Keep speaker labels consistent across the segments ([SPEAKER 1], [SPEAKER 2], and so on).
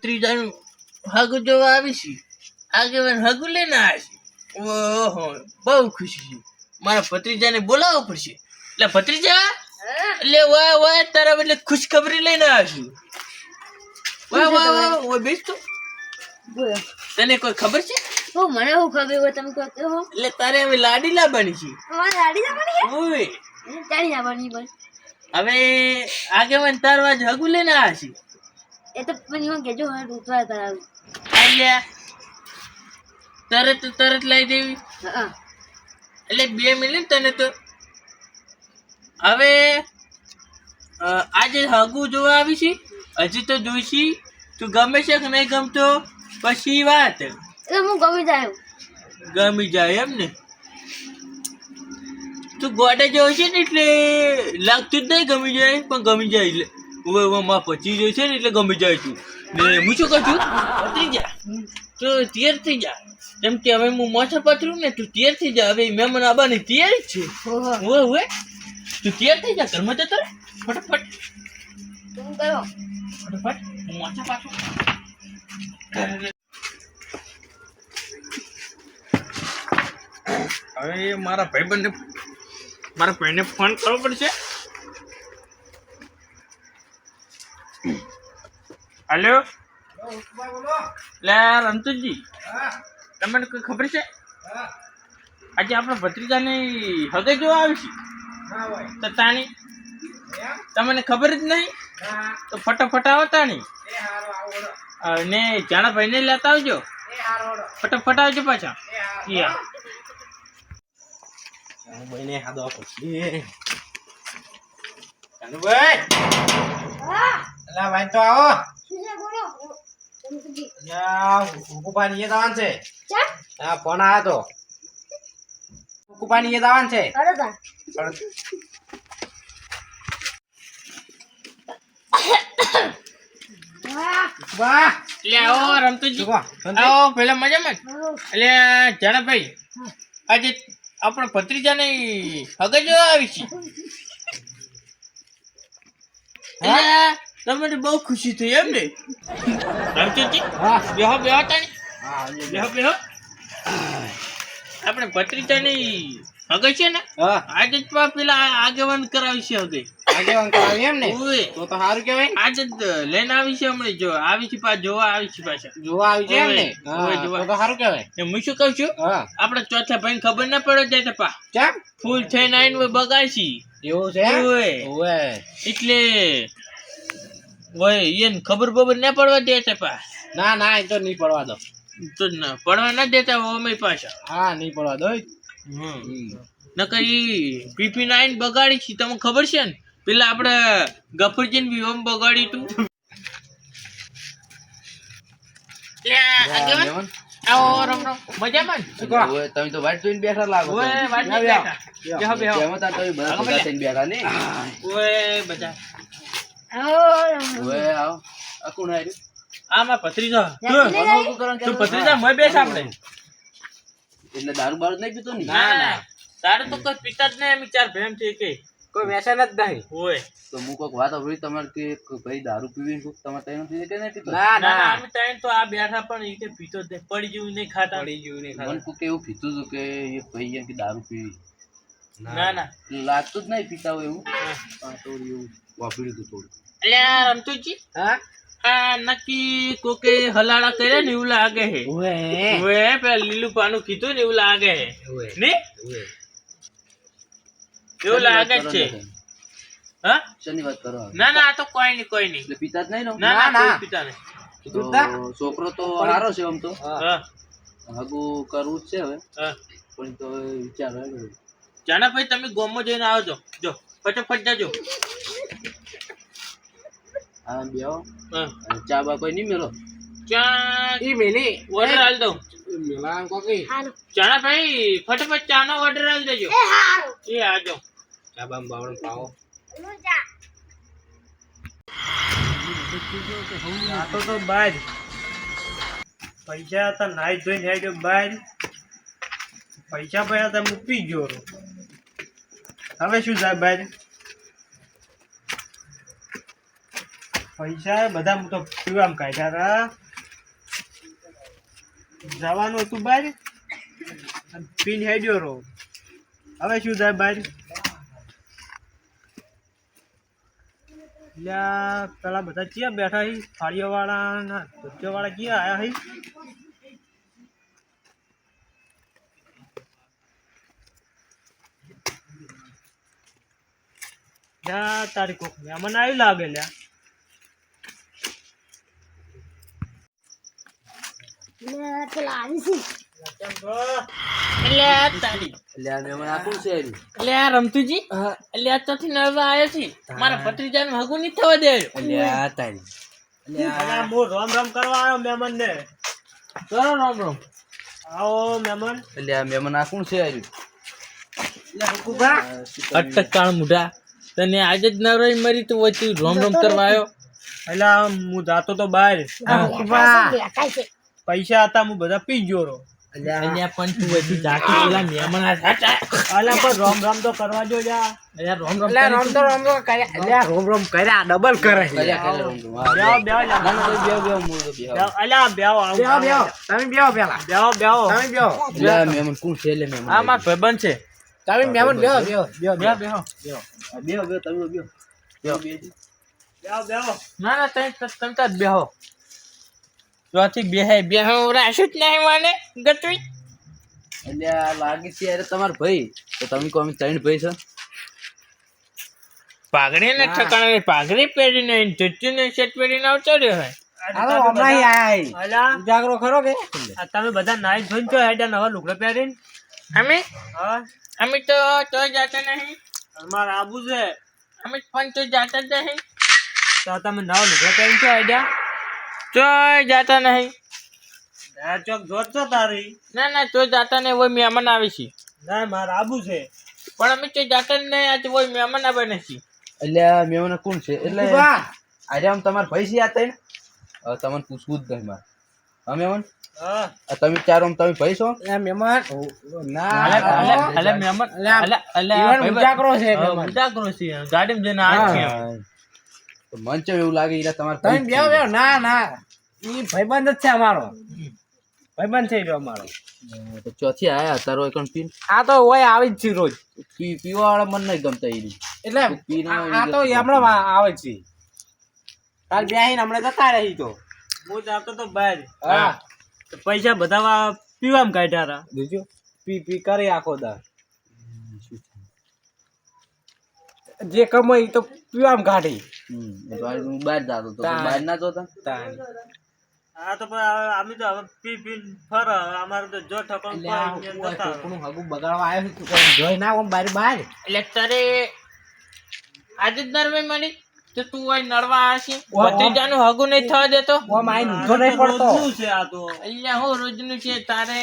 [SPEAKER 1] ભત્રીજાનું હગું જોવા આવીશ. આગેવાન હગું લઈને આવશે. ઓહો, બહુ ખુશી છે. મારા ભત્રીજાને બોલાવવો પડશે. એટલે ભત્રીજા, એટલે વાહ વાહ, તારા એટલે ખુશખબરી લઈને આવશું. વાહ વાહ વાહ, ઓય બેસ તો. તને કોઈ ખબર છે?
[SPEAKER 2] મને શું ખબર હોય, તમે કહો તો.
[SPEAKER 1] એટલે તારે હવે લાડી લાવવાની છે.
[SPEAKER 2] મારે લાડી જવાની છે?
[SPEAKER 1] ઓય
[SPEAKER 2] ચાલી જવાની બસ.
[SPEAKER 1] હવે આગેવાન તારો આજ હગું લઈને આવશે.
[SPEAKER 2] એ તો પણ હું કેજો હા ઉતવા કરાવું.
[SPEAKER 1] એટલે તરત લઈ દેવી.
[SPEAKER 2] હા
[SPEAKER 1] એટલે 2 મિનિટ તને તો. હવે આજે હગું જોવા આવી છે. હજી તો જોઈશી. તું ગમે છે કે નહીં ગમતો પછી વાત.
[SPEAKER 2] એટલે હું ગમી જાય.
[SPEAKER 1] ગમી જાય એમ ને? તું ગોડે જો છે ને એટલે લાગતું જ નહીં ગમી જાય, પણ ગમી જાય. એટલે માં પછી જો છે ને એટલે ગમી જાય તું. ને હું શું કહું છું, પતરી જા તો તૈયાર થઈ જા. કેમ કે હવે હું મોછા પતરું ને, તું તૈયાર થઈ જા. હવે મહેમાન આવવાની તૈયારી જ છે. હોય તું તૈયાર થઈ જા. ઘરમાં જતો રહે ફટાફટ.
[SPEAKER 2] શું કરો?
[SPEAKER 1] ફટાફટ હું મોછા પાછું. હવે મારા ભાઈને ફોન કરવો પડશે. હેલો, લે રમતુજી, તમને કોઈ ખબર છે? આજે આપણા ભત્રીજાની હગે જોવા આવી છે. તો તાણી તમને ખબર જ નહીં? તો ફટાફટ આવો તાણી. ને જાણા ભાઈને લેતા આવજો. ફટાફટ આવજો પાછા. ભાઈને હાદો પછી ભાઈ.
[SPEAKER 3] અલા ભાઈ તો આવો.
[SPEAKER 2] શું છે બોલો?
[SPEAKER 3] કુપાની એ દાવાન છે.
[SPEAKER 2] ચા?
[SPEAKER 3] હા, ફોન આવ્યો તો. કુપાની એ દાવાન છે.
[SPEAKER 2] અરે તા.
[SPEAKER 3] વાહ,
[SPEAKER 1] એટલે આવો રમતુજી, આવો પેલા મજામાં. એટલે જાણાભાઈ, આજે આપણા ભત્રીજાની હગે જોવા આવી છે. તમને બહુ ખુશી થઈ એમ ને રમતુજી? બેહો તાણી. બેહો. આપણે ભત્રીજાની હગે છે ને, આજે જ પેલા આગેવાન કરાવી છે. હગે
[SPEAKER 3] આગેવાન કરાવી એમ ને?
[SPEAKER 1] ઓય
[SPEAKER 3] તો સારું કહેવાય.
[SPEAKER 1] આજે જ લઈને આવી છે. હમણાં જો આવી છે પાછા જોવા આવી છે પાછા.
[SPEAKER 3] જોવા આવી છે એમ ને?
[SPEAKER 1] ઓય જોવા.
[SPEAKER 3] તો સારું કહેવાય.
[SPEAKER 1] હું શું કહું છું,
[SPEAKER 3] હા,
[SPEAKER 1] આપણે ચોથા ભાઈ ખબર ના પડે જાય પા
[SPEAKER 3] કેમ?
[SPEAKER 1] ફૂલ થઈને આવીને બગાડશી.
[SPEAKER 3] એવું છે?
[SPEAKER 1] ઓય
[SPEAKER 3] ઓય,
[SPEAKER 1] એટલે એને ખબર ના પડવા દે પા.
[SPEAKER 3] ના એ તો નહીં પડવા દો.
[SPEAKER 1] તો ના પડવા ના દેતા અમે પાછા.
[SPEAKER 3] હા, નહીં પડવા દો.
[SPEAKER 1] નકર ઈ પીપી નાઈન બગાડી છે. તમને ખબર છે ને, પેલા આપણે ગફરજીને વિવાહ બગાડી તું. આવો રમ મજામાં ને?
[SPEAKER 4] તમે તો વાટ જોઈને બેઠા લાગો.
[SPEAKER 1] ઓય વાત નહીં બેઠા. બેહો.
[SPEAKER 4] તેમાં તાર તમે બધા ભેગા થઈને બેઠા ને.
[SPEAKER 1] ઓય બધા
[SPEAKER 4] ઓય આવો. આ કોણ આયરું?
[SPEAKER 1] આમાં ભત્રીજા. તું ભત્રીજા મોય બેસ આપણે.
[SPEAKER 4] એટલે દારૂ બારૂ નહીં પીતો ને?
[SPEAKER 1] ના તારે તો કોઈ પિતા જ નહીં. અમે 4 ભેમ છે કે
[SPEAKER 3] કોઈ વ્યસન જ નહીં.
[SPEAKER 1] ઓય
[SPEAKER 4] તો હું કોઈક વાત સાંભળી તમારે કે ભાઈ દારૂ પીવી તમારે તૈયાર પીવે કે નહીં પીતો?
[SPEAKER 3] ના
[SPEAKER 1] અમે ત્રણ તો આ બેઠા પણ એ કે પીતો જ નહીં. પડી જેવું નહીં ખાતા.
[SPEAKER 3] પડી ગયું નહીં.
[SPEAKER 4] મને કોઈક એવું પીતું હતું કે એ ભાઈ એમ કે દારૂ પીવી.
[SPEAKER 1] ના
[SPEAKER 4] લાગતું જ નહીં પીતા હોય એવું. પણ તો એવું વાપર્યું હતું થોડું.
[SPEAKER 1] એટલે રમતુજી,
[SPEAKER 3] હા,
[SPEAKER 1] આ નક્કી કોકે હલાડા કર્યા ને એવું લાગે હે. ઓય પેલા લીલું પાનું કીધું ને એવું લાગે હે ને? એવું લાગે જ છે. હા,
[SPEAKER 4] શેની વાત કરો?
[SPEAKER 1] ના આ તો કોઈ નહીં.
[SPEAKER 4] એટલે પીતા જ નહીં ને?
[SPEAKER 1] ના કોઈ પિતા નહીં.
[SPEAKER 4] તો છોકરો તો સારો છે આમ તો.
[SPEAKER 1] હા
[SPEAKER 4] હગું કરવું જ છે હવે.
[SPEAKER 1] હા
[SPEAKER 4] પણ તો વિચાર આવ્યો.
[SPEAKER 1] જાના ભાઈ, તમે ગોમમાં જઈને આવજો. જો ફટાફટ જાજો.
[SPEAKER 4] હા, બેહો.
[SPEAKER 1] હા,
[SPEAKER 4] ચા બા કોઈ નહીં મેલો?
[SPEAKER 1] ચા
[SPEAKER 3] ઈ મેલી
[SPEAKER 1] ઓર્ડર આલ દઉં.
[SPEAKER 3] મેલા કોકી
[SPEAKER 2] હાલો.
[SPEAKER 1] જાના ભાઈ, ફટાફટ ચાનો ઓર્ડર આલ દેજો.
[SPEAKER 2] એ હારો.
[SPEAKER 1] એ આજો.
[SPEAKER 3] ચા બામ બાવણ પાવો.
[SPEAKER 2] લુજા.
[SPEAKER 5] તો બહાર પૈસા હતા નાઈ ધોઈને હેડ્યો બહાર. પૈસા પડ્યા હતા મૂકી ગયો. હવે શું જાય બહાર? પૈસા બધા હું તો પીવામાં કાઢ્યા હતા જવાનું હતું બહાર પીન હેડ્યો રહો હવે શું થાય બહાર એટલે પેલા બધા ક્યાં બેઠા હી ફાળીઓ વાળા ના ધોતીઓ વાળા ક્યાં આયા હી તારી કોક મહેમાન આવી લાગે લ્યા
[SPEAKER 2] પેલા આવી છે
[SPEAKER 5] કેમ છો?
[SPEAKER 1] એટલે આ તારી
[SPEAKER 4] એટલે આ મહેમાન આ કોણ છે એરી?
[SPEAKER 1] એટલે આ રમતુજી એટલે આ ત્યાંથી નળવા આવ્યો છે મારા ભત્રીજાનું હગું નહીં થવા દે
[SPEAKER 4] એટલે આ તારી
[SPEAKER 5] અલા, હું રોમ રોમ કરવા આવ્યો મહેમાન ને
[SPEAKER 1] કરો રામ રામ
[SPEAKER 5] આવો મહેમાન
[SPEAKER 4] એટલે આ મહેમાન આ કોણ છે એરી?
[SPEAKER 1] અટકાળ મુઢા તને આજે જ નવરાઈ મરી તો વચ્ચે રોમ રોમ કરવા આવ્યો
[SPEAKER 5] એટલે હું જાતો તો બહાર
[SPEAKER 2] દેખાય છે
[SPEAKER 5] પૈસા હતા હું બધા પી ગયો રહો
[SPEAKER 1] અહીંયા પણ તું વચ્ચે જાતી પેલા મહેમાન આ સાચા
[SPEAKER 5] અલા પણ રોમ રોમ તો કરવા જો જા
[SPEAKER 1] અલ્યા રોમ રોમ
[SPEAKER 4] કર્યા કર્યા રોમ રોમ. હા,
[SPEAKER 5] બેહો બેહો
[SPEAKER 4] ના, ના, તો બેહો, હું તો બેહો.
[SPEAKER 5] અલા બેહો આવું બેહો બેહો
[SPEAKER 4] એટલે આ મહેમાન કોણ છે? એટલે મહેમાન
[SPEAKER 1] આ માર ભાઈબંધ છે બેહો
[SPEAKER 4] તમે બેહો.
[SPEAKER 5] બેહો બેહો
[SPEAKER 1] ના ના તમે તાર બેહો ચોથી બેહો રાશું જ નહીં મને ગતવી
[SPEAKER 4] એટલે આ લાગે છે યાર તમારા ભાઈ તો તમે કહો અમે ત્રણ ભાઈ છો.
[SPEAKER 1] પાઘડી ને ઠકાણે પાઘડી પહેરીને ધોતીને શર્ટ પહેરીને આવતો રહ્યો હોય
[SPEAKER 5] અલા આ તમે બધા નાઈ ધોઈને છો હેડા નવા લુગડા પહેરીને
[SPEAKER 1] અમે
[SPEAKER 5] હા
[SPEAKER 1] અમે તો જાતા નહીં
[SPEAKER 5] અમારે આબુ છે
[SPEAKER 1] અમે પણ તો જાતા જ નહીં
[SPEAKER 5] તો તમે નવા લુગડા પહેરીને છો હેડા
[SPEAKER 1] તો જાતા નહીં
[SPEAKER 5] આ ચોક જોત છો તારી
[SPEAKER 1] ના ના તો જાતા નહીં વોય મહેમાન આવે છે
[SPEAKER 5] ના મારે આબુ છે
[SPEAKER 1] પણ અમે તો જાતા જ નહીં આજે વોય મહેમાન આવે નથી
[SPEAKER 4] એટલે આ મહેમાન કોણ છે? એટલે આજે આમ તમારા ભાઈ છે આ ત્રણ? હવે તમને પૂછવું જ નહીં મારે. હા મહેમાન
[SPEAKER 5] હા
[SPEAKER 4] આ તમે ચાર આમ તમે ભાઈ છો?
[SPEAKER 1] અલે મહેમાન ઉજાગરો છે ગાડીમાં જઈને આ છે
[SPEAKER 4] તો મન ચમ એવું લાગે ઈરા તમારા ભાઈ છે. તો ચોથી આયા તારો એકણ પીન
[SPEAKER 1] આ તો ઓય આવી જ છે રોજ
[SPEAKER 4] પીવા વાળા મન નહીં ગમતા ઈરી.
[SPEAKER 1] એટલે
[SPEAKER 4] પી ના હોય
[SPEAKER 1] આ તો
[SPEAKER 4] ઈ
[SPEAKER 1] હમણાં આવે છે કાલ બેહીને હમણાં જતા રહી તો
[SPEAKER 5] હું જાતો તો બહાર
[SPEAKER 1] હા
[SPEAKER 5] તો પૈસા બધા પીવામાં કાઢ્યા હતા
[SPEAKER 1] જોજો પી કરે આખો દા જે કમાઈ તો પીવામાં કાઢી
[SPEAKER 4] તો આજે હું બહાર જાતો તો બહાર ના જોતા.
[SPEAKER 5] હા તો પણ અમે તો હવે પી પી ફર અમારે તો જો ઠકણ
[SPEAKER 1] બગાડવા આવ્યો તું જોઈ ના બારી બહાર એટલે તારે આજે જ નરવે મળી તો તું હોય નડવા આવશે ભત્રીજાનું હગું નહીં થવા દેતો
[SPEAKER 5] શું છે આ તો
[SPEAKER 1] અહીંયા હું રોજનું છે તારે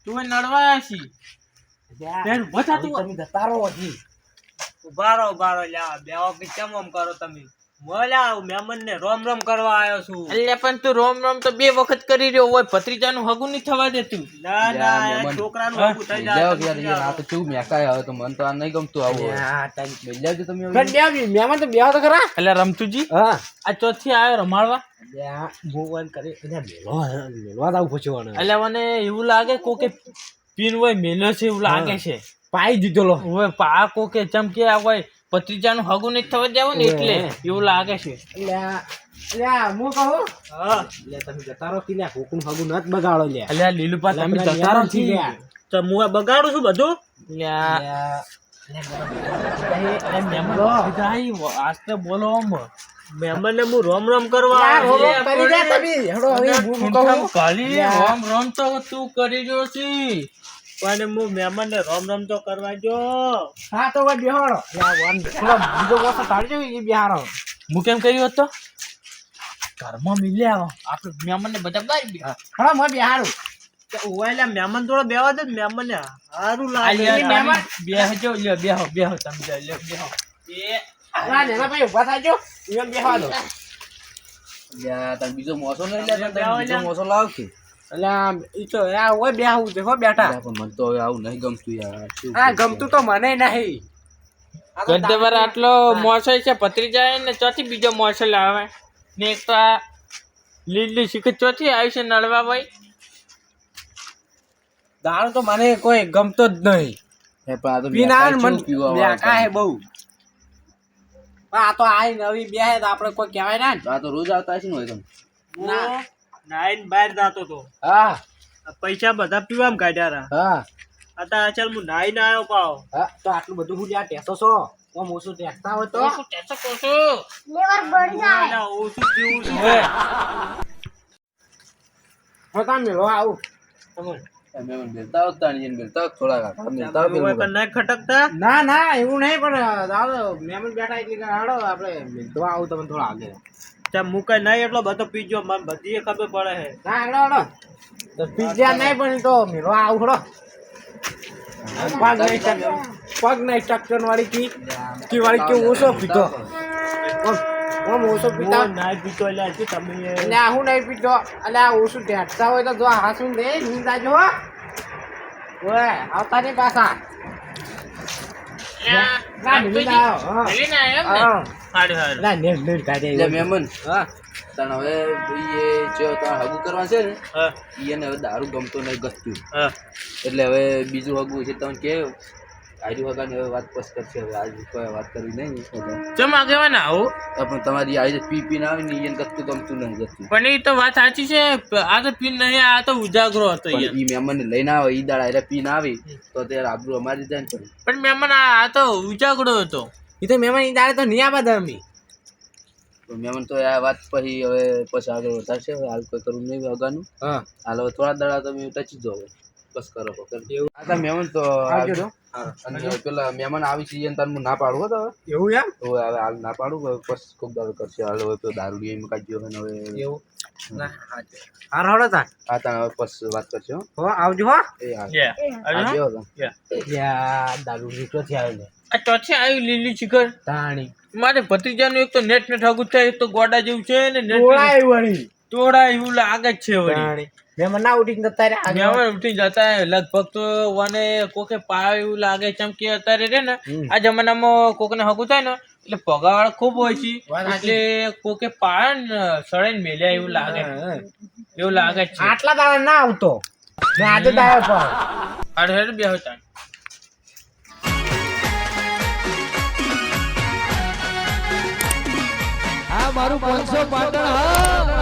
[SPEAKER 1] તું હોય નડવા આવશે
[SPEAKER 5] ઉભારો લ્યા બેવો કે કેમ આમ કરો તમે મોલા મહેમાન ને રોમ રોમ કરવા આવ્યો છું
[SPEAKER 1] એટલે પણ તું રોમ રોમ તો 2 વખત કરી રહ્યો હોય ભત્રીજાનું હગું નહીં થવા દેતું
[SPEAKER 5] ના ના આ છોકરાનું હગું થઈ જાય
[SPEAKER 4] જાઓ યાર યાર, આ તો કેવું મેકાય હવે તો મને તો આ નહીં ગમતું આવું બેસી જાવજો તમે હવે.
[SPEAKER 1] મહેમાન તો બેહો તો ખરા એટલે રમતુજી હા આ ચોથી આવ્યો રમાડવા એટલે મને એવું લાગે કોકે પીન હોય મેલો છે એવું લાગે છે પાઈ દીધેલો હોય પા કોકે ચમકે હોય ભત્રીજાનું હગું નહીં થવા દેવું ને એટલે એવું લાગે છે હું કહું
[SPEAKER 5] હા
[SPEAKER 1] અલ્યા લીલુપા તમે જતા રહો
[SPEAKER 5] તો હું આ બગાડું છું બધું
[SPEAKER 1] આસ્તે બોલો
[SPEAKER 5] મહેમાન ને હું રોમ રોમ કરવા આવ્યો
[SPEAKER 1] રોમ રોમ તો તું કરી રહ્યો છે
[SPEAKER 5] પણ હું મહેમાન ને રોમ રોમ તો કરવા જો
[SPEAKER 1] હું કેમ કર્યું હતો ઘરમાં મિલે આવો આપણે મહેમાન ને બધા બહાર
[SPEAKER 5] ઓલા મહેમાન થોડો બેવા દે મહેમાન ને સારું લાગે
[SPEAKER 1] બેહજો બેહો તમે બેહો
[SPEAKER 4] યાર, તાર બીજો મોસો નહીં લે, તાર બીજો મોસો લાવ કે.
[SPEAKER 1] બેઠા
[SPEAKER 4] પણ મને તો હવે આવું નહીં ગમતું યાર. શું
[SPEAKER 1] આ
[SPEAKER 4] કરું?
[SPEAKER 1] ગમતું તો મને નહીં ગંધવાર આટલો મોસલ છે પતરી જાય ને ચોથી બીજો મોસલ આવે ને એક તો આ લીલી શીખ ચોથી આવી છે નળવા ભાઈ.
[SPEAKER 3] દારૂ તો મને કોઈ ગમતો જ નહીં.
[SPEAKER 4] પણ આ તો
[SPEAKER 3] પીના
[SPEAKER 4] મેકાય
[SPEAKER 3] મન
[SPEAKER 4] ચેવું પીવા
[SPEAKER 3] બેકા હે
[SPEAKER 4] વાળા.
[SPEAKER 3] બહુ. પણ આ તો આઈ નવી બે હે તો આપણે કોઈ કહેવાય ના ને.
[SPEAKER 4] આ તો રોજ આવતા હશે ને હોય તમે.
[SPEAKER 3] ના.
[SPEAKER 5] નાઈન બહાર જાતો તો
[SPEAKER 3] હા
[SPEAKER 5] આ પૈસા બધા પીવામાં કાઢ્યા રહ્યા.
[SPEAKER 3] હા
[SPEAKER 5] અત્યારે ચાલ હું નાઈને આવ્યો પાવ.
[SPEAKER 3] હા તો આટલું બધું હું જ્યાં ટેસો છો ઓમ ઓછું ટેસતા હોય તો
[SPEAKER 1] ઓછું ટેસો કોસો.
[SPEAKER 2] લેવર બળી જાય
[SPEAKER 5] ના, ઓછું પીવું છું.
[SPEAKER 3] હું તાર મેળવા આવું.
[SPEAKER 4] મહેમાન બેલતા હોત તાણી એને બેલતા હોત થોડા કાકા. બેલતા હોત
[SPEAKER 5] કોઈ
[SPEAKER 4] પેલું
[SPEAKER 5] પણ ના ખટકતા.
[SPEAKER 3] ના ના એવું નહીં પણ દાદા મહેમાન બેઠા એટલે કે હાડો આપણે મેળવા આવું તમને થોડા આગળ.
[SPEAKER 5] ત્યાં મુકાય નહીં એટલો બધો પીજો મને બધી ખબર પડે છે.
[SPEAKER 3] ના હાડો હાડો તો પીઝા નહીં પણ તો મેળવા આવું થોડો. પગ નહીં સ્ટ્રક્ચર વાળી કી વાળી કે ઓછો પીતો ઓમ ઓછો પીતા
[SPEAKER 5] હું નાઈ પીતો એટલે હજી તમે
[SPEAKER 3] એટલે આ હું નહીં પીતો એટલે આ ઓછું ઢેટતા હોય તો જો હાસું દે નીંદા જો ઓય આવતા નહીં પાછા ના નીંદા આવ્યો હા
[SPEAKER 1] મેલીને આવ્યો એમ ને?
[SPEAKER 3] હા
[SPEAKER 1] હારું હારું.
[SPEAKER 3] ના નેટ નેટ કાઢે
[SPEAKER 4] એટલે મહેમાન
[SPEAKER 3] હા
[SPEAKER 4] તાણ હવે ભાઈ એ જો તાણ હગું કરવા છે ને
[SPEAKER 1] હા,
[SPEAKER 4] ઈ એને હવે દારૂ ગમતો નહીં ગસતું
[SPEAKER 1] હા.
[SPEAKER 4] એટલે હવે બીજું હગું છે તમે કે આજુ હગાની હવે વાત પસ કરશે હવે આજ કોઈ વાત કરવી નહીં
[SPEAKER 1] ચમ આગેવાન આવું
[SPEAKER 4] પણ તમારી આજે પી પીને આવી ને એને ગસતું ગમતું નહીં ગસતું
[SPEAKER 1] પણ એ તો વાત સાચી છે. આ તો પીન નહીં, આ તો ઉજાગરો હતો યાર.
[SPEAKER 4] પણ ઈ મહેમાનને લઈને આવે ઈ દાડા એટલે પીને આવી તો ત્યારે આબરૂ અમારી જાય ને પછી.
[SPEAKER 1] પણ મહેમાન આ તો ઉજાગરો હતો.
[SPEAKER 3] એ તો મહેમાન દાડે તો નહીં આવા દમી
[SPEAKER 4] તો મહેમાન તો આ વાત પછી હવે પછી આગળ વધારશે હવે હાલ કોઈ કરવું નહીં હગાનું
[SPEAKER 3] હા
[SPEAKER 4] હાલ હવે થોડા દાડા તમે ટચી દો હવે બસ કરો એવું આ તો મહેમાન તો
[SPEAKER 3] આવજો તો.
[SPEAKER 4] અને પેલા મહેમાન આવી છે એને તારું ના પાડું હો તો હવે
[SPEAKER 3] એવું એમ
[SPEAKER 4] તો હવે હાલ ના પાડું હવે પછી કોક દાડો કરશે હાલ હવે તો દારૂ એમ કાઢ્યો અને હવે
[SPEAKER 3] એવું ના હાર હળો તા
[SPEAKER 4] આ તાણ હવે પછી વાત કરશે હો
[SPEAKER 3] હો આવજો હો
[SPEAKER 4] એ હાલ
[SPEAKER 1] Yeah.
[SPEAKER 4] આજે હો તો.
[SPEAKER 3] યા દારૂ નીકળો થી આવેલો
[SPEAKER 1] આ ચોથી આવ્યું લીલી શિખર.
[SPEAKER 3] તાણી
[SPEAKER 1] મારે ભત્રીજાનું એક તો નેટ નેટ હગું થાય, એક તો ગોડા જેવું છે ને નેટ
[SPEAKER 3] ઓળાય વળી
[SPEAKER 1] તોડા એવું લાગે જ છે વળી.
[SPEAKER 3] તાણી મહેમાન ના ઉઠીને જતા રે આગળ
[SPEAKER 1] મહેમાન ઉઠી જતા હોય, લગભગ તો વાને કોકે પાય એવું લાગે ચમ કે અત્યારે રે ને આ જમાનામાં કોકને હગું થાય ને એટલે પગાર ખૂબ હોય છે એટલે કોકે પાય ને સળે મેલ્યા એવું લાગે જ છે.
[SPEAKER 3] આટલા દાડા ના આવતો ને આજે દાડે પર
[SPEAKER 1] અરે હેડ બે હતા.
[SPEAKER 6] આ મારું 500 પાટણ હા